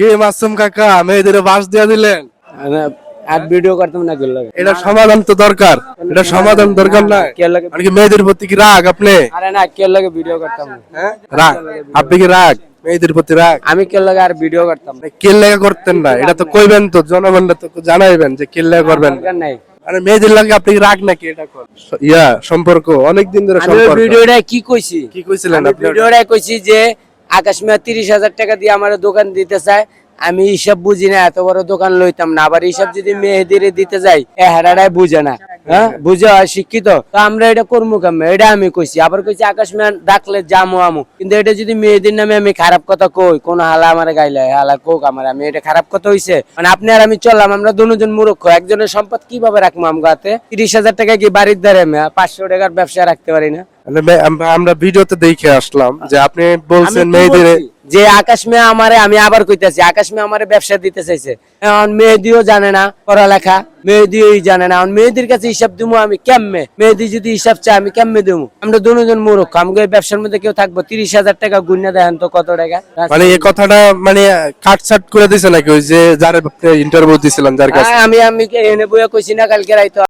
কে মাসুম কাকা মেয়েদের বাস দিয়া দিলেন? আর ভিডিও করতাম না কেউ লাগে। এটা সমাধান তো দরকার, এটা সমাধান দরকার না। আর কি মেয়েদের প্রতি কি রাগ আপনি? আরে না কেউ লাগে ভিডিও করতাম না। হ্যাঁ রাগ, আপনি কি রাগ মেয়েদের প্রতি রাগ? আমি কেউ লাগে আর ভিডিও করতাম না। কে লেগা করতেন না, এটা তো কইবেন তো, জনগণরা তো জানাইবেন যে কে লেগা করবেন। দরকার নাই। আরে মেয়েদের লাগে আপনি রাগ নাকি? এটা কোন সম্পর্ক অনেক দিন ধরে আমি সম্পর্ক। ভিডিওটা কি কইছি? কি কইছিলেন আপনি? ভিডিওটা কইছি যে আকাশ মিয়া 30,000 টাকা দিয়ে আমার দোকান দিতে চায়, আমি হিসাব বুঝি না, এত বড় দোকান লইতাম না। আবার হিসাব যদি মেহেদিরে দিতে যাই এ হেরাটাই বুঝে না, হ্যাঁ বুঝে হয় শিক্ষিত তো আমরা এটা করবো কেমন, এটা আমি কইছি। আবার কইছি আকাশ মিয়া ডাকলে যামো আমু, কিন্তু এটা যদি মেহেদির নামে আমি খারাপ কথা কই, কোন হালা আমার গাইলে হালা কোক আমার, আমি এটা খারাপ কথা হইছে? মানে আপনি আর আমি চললাম, আমরা দুজন মূর্খ, একজনের সম্পদ কিভাবে রাখবো আমগাতে? 30,000 টাকা কি বাড়ির দ্বারে 500 টাকার ব্যবসা রাখতে পারি না? আমরা ভিডিওতে দেখে আসলাম যে আপনি বলছেন আমি কি মেয়েদের বলছি? যে আকাশ মিয়া আমারে, আমি আবার কইতাছি আকাশ মিয়া আমারে ব্যবসা দিতে চাইছে। এখন মেহেদিও জানে না পড়ালেখা, মেহেদিও জানে না। এখন মেহেদির কাছে হিসাব দিমু আমি কেমনে? মেহেদি যদি হিসাব চাই আমি কেমনে দিমু? আমরা দুজন মূর্খ, আমাকে ব্যবসার মধ্যে কেউ থাকবো? 30,000 টাকা গুণনা দেখেন তো কত টাকা। মানে এই কথাটা মানে কাটছাট করে দিছে নাকি ওই যে যার ইন্টারভিউ দিছিলেন যার কাছে? আমি এনে বইয়া কইছি না কালকে রাইতো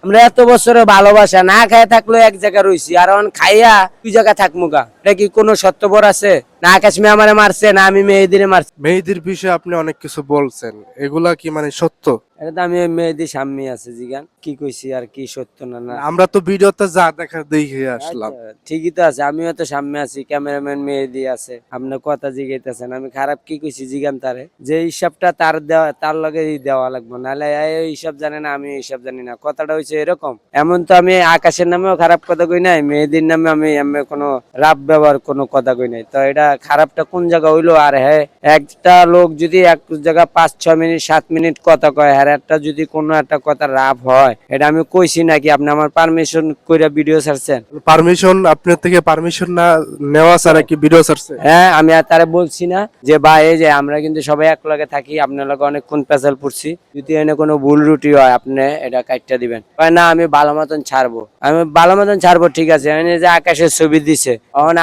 আমরা এত বছরের ভালোবাসা না খায় থাকলো এক জায়গায় রইছি, আর এখন খাইয়া দুই জায়গা থাকমু গা? এটা কি কোনো সত্যবর আছে? না আকাশ মিয়া আমারে মারছে, না আমি মেহেদিরে মারছি। মেয়েদের বিষয়ে আপনি অনেক কিছু বলছেন, এগুলা কি মানে সত্য? এটা তো আমি মেহেদি সামনে আছে জিগান কি কইছি আর কি সত্য না না। আমরা তো ভিডিওতে যা দেখা দেখে আসলাম। আচ্ছা, ঠিকই তো আছে, আমিও তো সামনে আছি, ক্যামেরাম্যান মেহেদি আছে, আপনার কথা জিগাইতেছেন, আমি খারাপ কি কইছি জিগান তারে? যে হিসাবটা তার দেওয়া, তার লগে দেওয়া লাগবে, নাহলে এই হিসাব জানে না আমি হিসাব জানি না, কথাটা হইছে এরকম। এমন তো আমি আকাশের নামেও খারাপ কথা কই নাই, মেহেদির নামে আমি এমনি কোনো রাব ব্যবহার কোনো কথা কই নাই। তো এটা খারাপটা কোন জায়গা হইলো? আর হ্যাঁ, একটা লোক যদি এক জায়গা 5-6 মিনিট 7 মিনিট কথা কয়, আর একটা যদি কোনো একটা কথা রাব হয়, এটা আমি কইছি নাকি? আপনি আমার পারমিশন কইরা ভিডিও ছাড়ছেন? পারমিশন আপনার থেকে পারমিশন না নেওয়া ছাড়া কি ভিডিও ছাড়ছে? হ্যাঁ, আমি আর তারে বলছি না যে ভাই এই যে আমরা কিন্তু সবাই এক লগে থাকি, আপনার লগে অনেকক্ষণ পেছাল পড়ছি, যদি এনে কোনো ভুল রুটি হয় আপনি এটা কাটটা দিবেন। না আমি ভালো মতন ছাড়বো, আমি ভালো মতন ছাড়বো, ঠিক আছে। এনে যে আকাশের ছবি দিছে, এখন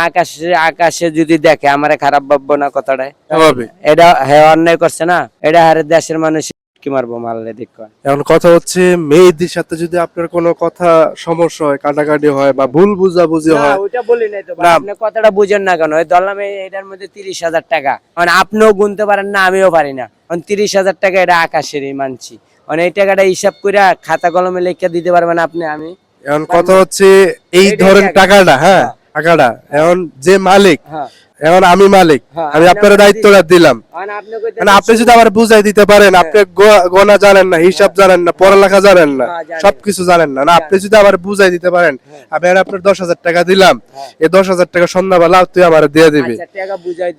আকাশে যদি দেখে আমারে খারাপ ভাববো না? কথাটাই এটা হ্যাঁ অন্যায় করছে না? এটা হারে দেশের মানুষ কি মারবো, মারলে দেখো। এখন কথা হচ্ছে মেয়েদের সাথে যদি আপনার কোনো কথা সমস্যা হয়, কাটাকাটি হয় বা ভুল বুঝাবুঝি না হয়। ওইটা বলি নাই তো ভাই, আপনি কথাটা বুঝেন না কেন? এই ধরলাম এটার মধ্যে 30,000 টাকা, মানে আপনিও গুনতে পারেন না আমিও পারি না, 30,000 টাকা এটা আকাশেরই মানছি, মানে এই টাকাটা হিসাব করে খাতা কলমে লিখে দিতে পারবেন আপনি? আমি এখন কথা হচ্ছে এই ধরেন টাকাটা, হ্যাঁ টাকাটা এখন যে মালিক, এখন আমি মালিক, আমি আপনার দায়িত্বটা দিলাম, মানে আপনি যদি আবার বুঝাই দিতে পারেন, আপনি গোনা জানেন না, হিসাব জানেন না, পড়ালেখা জানেন না, সবকিছু জানেন না, আপনি যদি আবার বুঝাই দিতে পারেন, আমি আপনার 10,000 টাকা দিলাম, এই 10,000 টাকা সন্ধ্যাবেলা তুই আমার দিয়ে দিবি,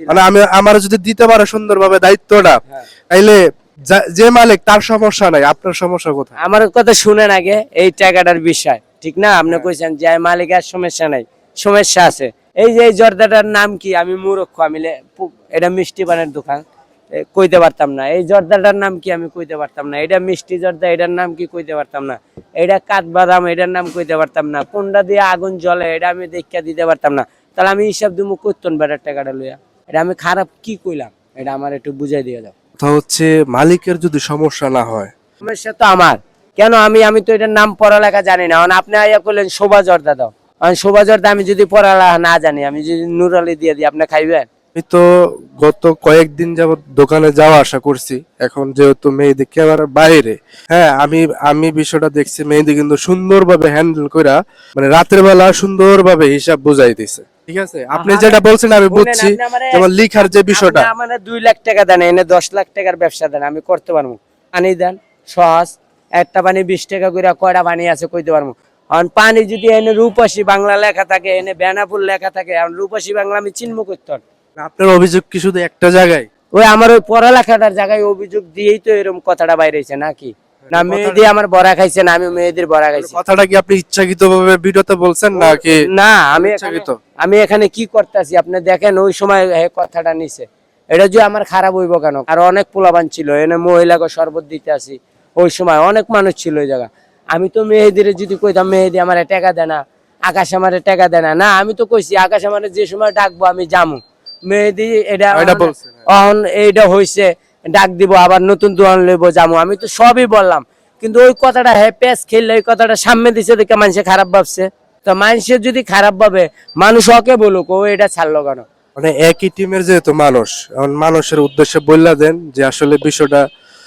মানে আমি আমার যদি দিতে পারে সুন্দরভাবে দায়িত্বটা, তাইলে যে মালিক তার সমস্যা নাই, আপনার সমস্যা কোথায়? আমার কথা শুনেন আগে, এই টাকাটার বিষয় ঠিক না? আপনি কইছেন যে মালিকের সমস্যা নাই, সমস্যা আছে। এই যে এই জর্দাটার নাম কি? আমি মূর্খ, আমি এটা মিষ্টি পানের দোকান কইতে পারতাম না। এই জর্দাটার নাম কি? আমি কইতে পারতাম না। এটা মিষ্টি জর্দা, এটার নাম কি? কইতে পারতাম না। এটা কাঠবাদাম, এটার নাম কইতে পারতাম না। কোনটা দিয়ে আগুন জ্বলে এটা আমি দেখা দিতে পারতাম না। তাহলে আমি হিসাব দিমু কইতন বেটার টাকাটা লইয়া? এটা আমি খারাপ কি কইলাম? এটা আমার একটু বুঝাই দিয়ে দাও। কথা হচ্ছে মালিকের যদি সমস্যা না হয়, সমস্যা তো আমার কেন? আমি তো এটার নাম পড়ালেখা জানি না। আপনি আইয়া করলেন শোভা জর্দা দাও, শোভা জর্দা আমি যদি পড়ালেখা না জানি, আমি যদি নুরালি দিয়ে দিই, আপনি খাইবেন? আমি তো গত কয়েকদিন যাবত দোকানে যাওয়া আসা করছি, এখন যেহেতু মেহেদি ক্যামেরার বাইরে, হ্যাঁ আমি বিষয়টা দেখছি, মেহেদি কিন্তু সুন্দরভাবে হ্যান্ডেল কইরা, মানে রাতের বেলা সুন্দরভাবে হিসাব বুঝাই দিছে। ঠিক আছে, আপনি যেটা বলছেন আমি বুঝছি, যেমন লিখার যে বিষয়টা। মানে 2 লাখ টাকা দেন, এনে 10 লাখ টাকার ব্যবসা দেন, আমি করতে পারবো। পানি দেন সহজ, একটা পানি 20 টাকা করে, কয়টা পানি আছে কইতে পারবো। কারণ পানি যদি এনে রূপসী বাংলা লেখা থাকে, এনে বেনাপুর লেখা থাকে, রূপসী বাংলা আমি চিনবো করতাম। আপনার অভিযোগ কি শুধু একটা জায়গায়? ওই আমার ওই পড়ালেখাটার জায়গায় অভিযোগ দিয়েই তো এরকম কথাটা বাইরেছে নাকি? না মেহেদি আমার বড়া খাইছে, না আমি মেহেদির বড়া খাইছি? কথাটা কি আপনি ইচ্ছাকৃতভাবে ভিডিওতে বলছেন নাকি? না আমি এখানে কি করতেছি আপনি দেখেন, ওই সময় কথাটা নিছে, এটা যে আমার খারাপ হইব কেন? আর অনেক পোলাবান ছিল, এনে মহিলাকে শরবত দিতে আসি, ওই সময় অনেক মানুষ ছিল ওই জায়গা। আমি তো মেহেদিরে যদি কইতাম মেহেদি আমার টাকা দেয় না, আকাশ আমার টাকা দেয় না, না আমি তো কইছি আকাশ আমার যে সময় ডাকবো আমি যামু। মেহেদি এটা অহন এইটা হইছে ডাক দিব আবার নতুন দোকান লইব যাবো, আমি তো সবই বললাম, কিন্তু ওই কথাটা হ্যাঁ প্যাচ খেললে ওই কথাটা সামনে দিছে দেখে মানুষে খারাপ ভাবছে। তো মানুষের যদি খারাপ ভাবে মানুষ ওকে বলুক, ও এটা ছাড়লো কেন? মানে একই টিমের যেহেতু মানুষ, এখন মানুষের উদ্দেশ্যে বললা দেন যে আসলে বিষয়টা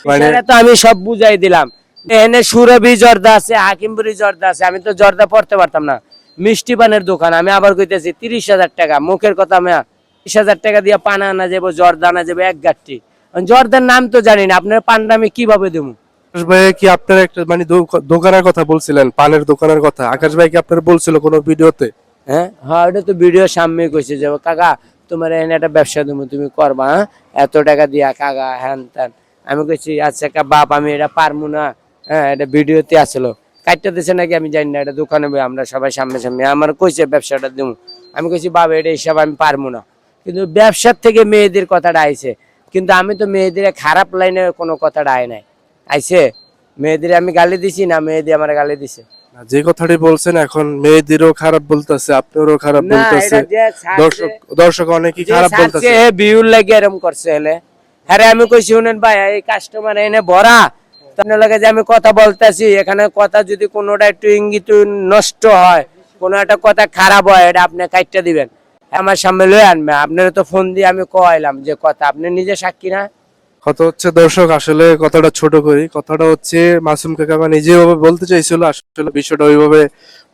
মানে বিষয়টা তো আমি সব বুঝাই দিলাম। এখানে সুরভি জর্দা আছে, হাকিমপুরি জর্দা আছে, আমি তো জর্দা পড়তে পারতাম না। মিষ্টি পানের দোকান, আমি আবার কইতেছি 30,000 টাকা, মুখের কথা আমি 30,000 টাকা দিয়ে পান আনা যাবো, জর্দা আনা যাবে এক গাঠি। জর্দার নাম তো জানি না, আপনার পানটা আমি কিভাবে দেবো? আকাশ ভাই কি আপনার একটা মানে দোকানের কথা বলছিলেন, পানের দোকানের কথা, আকাশ ভাই কি আপনার বলছিল কোনো ভিডিওতে? হ্যাঁ হ্যাঁ, ওটা তো ভিডিও সামনে কইছে যে কাকা তোমার এখানে একটা ব্যবসা দেবো, তুমি করবা, হ্যাঁ এত টাকা দিয়া কাকা হ্যান ত্যান। আমি কইছি আচ্ছা বাপ আমি এটা পারবো না, হ্যাঁ এটা ভিডিওতে আসলো, কাটতে দিছে নাকি আমি জানি না, এটা দোকানে বই আমরা সবাই সামনে সামনে আমার কইছে ব্যবসাটা দেবো। আমি কইছি বাবা এটা হিসাব আমি পারবো না, কিন্তু ব্যবসার থেকে মেয়েদের কথাটা আইছে, কিন্তু আমি তো মেয়েদের খারাপ লাইনে কোনো কথাটা আয় নাই, আইছে মেয়েদের আমি গালি দিছি না মেয়েদের আমার গালি দিছে? না, যে কথাটি বলছেন এখন মেয়েদেরও খারাপ বলতেছে, আপনারও খারাপ না বলতেছে, এটা যে দর্শক দর্শক অনেকেই যে খারাপ ছাড়ছে বলতেছে। হে বিউর লাগে এরকম করছে হলে। হ্যাঁ আমি কইছি শুনেন ভাই এই কাস্টমার এনে ভরা, তার লাগে যে আমি কথা বলতেছি, এখানে কথা যদি কোনোটা একটু ইঙ্গিত নষ্ট হয়, কোনো একটা কথা খারাপ হয়, এটা আপনি কাটটা দিবেন, আমার সামনে লয়ে আনবে। আপনারা তো ফোন দিয়ে আমি কইলাম যে কথা, আপনি নিজে সাক্ষী না? কথা হচ্ছে দর্শক আসলে কথাটা ছোট করি, কথাটা হচ্ছে মাসুম কাকা মানে যেভাবে বলতে চাইছিল আসলে বিষয়টা ওইভাবে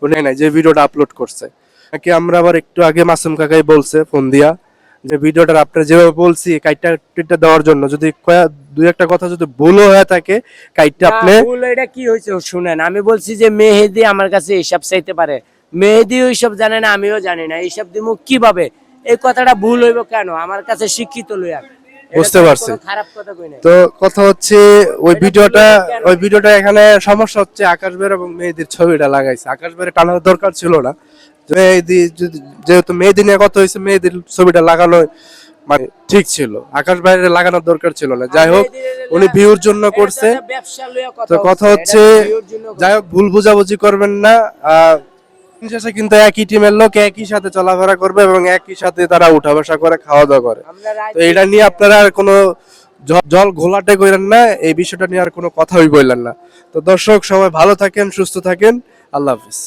উনি নাই যে ভিডিওটা আপলোড করছে নাকি। আমরা আবার একটু আগে মাসুম কাকাই বলছে ফোন দিয়া যে ভিডিওটা আপনারা যেভাবে বলছি কাইটটা টিটটা দেওয়ার জন্য, যদি দুই একটা কথা যদি ভুলও হয়ে থাকে কাইটটা আপনি না, ভুল এটা কি হয়েছে শুনেন, আমি বলছি যে মেহেদি আমার কাছে হিসাব চাইতে পারে, মেহেদি ওইসব জানে না, আমিও জানি না, এইসব দিমু কিভাবে? এই কথাটা ভুল হইব কেন? আমার কাছে শিক্ষিত লইয়া, এটা বুঝতে তো আমি পারছি। কোনো খারাপ কথা কই নাই। তো কথা হচ্ছে ওই এটা ভিডিওটা ভুল হইব কেন? ওই ভিডিওটা এখানে সমস্যা হচ্ছে আকাশ বের এবং মেহেদির ছবিটা লাগাইছে, আকাশ বের টানার দরকার ছিল না। যেহেতু মেহেদি নিয়ে কথা হয়েছে মেহেদির ছবিটা লাগানো মানে ঠিক ছিল, আকাশ বাইরে লাগানোর দরকার ছিল না। যাই হোক উনি ভিউর জন্য করছে। এটা তো ব্যবসা লইয়া তো কথা হচ্ছে এটা তো ভিউর জন্য যাই হোক ভুল বোঝাবুঝি করবেন না। দিন শেষে কিন্তু একই টিমের লোক একই সাথে চলাফেরা করবে এবং একই সাথে তারা উঠা বসা করে খাওয়া দাওয়া করে। আমরা তো এটা নিয়ে আপনারা আর কোনো জল ঘোলাটে কইলেন না, এই বিষয়টা নিয়ে আর কোনো কথাই বললেন না। তো দর্শক সবাই ভালো থাকেন, সুস্থ থাকেন, আল্লাহ হাফিজ।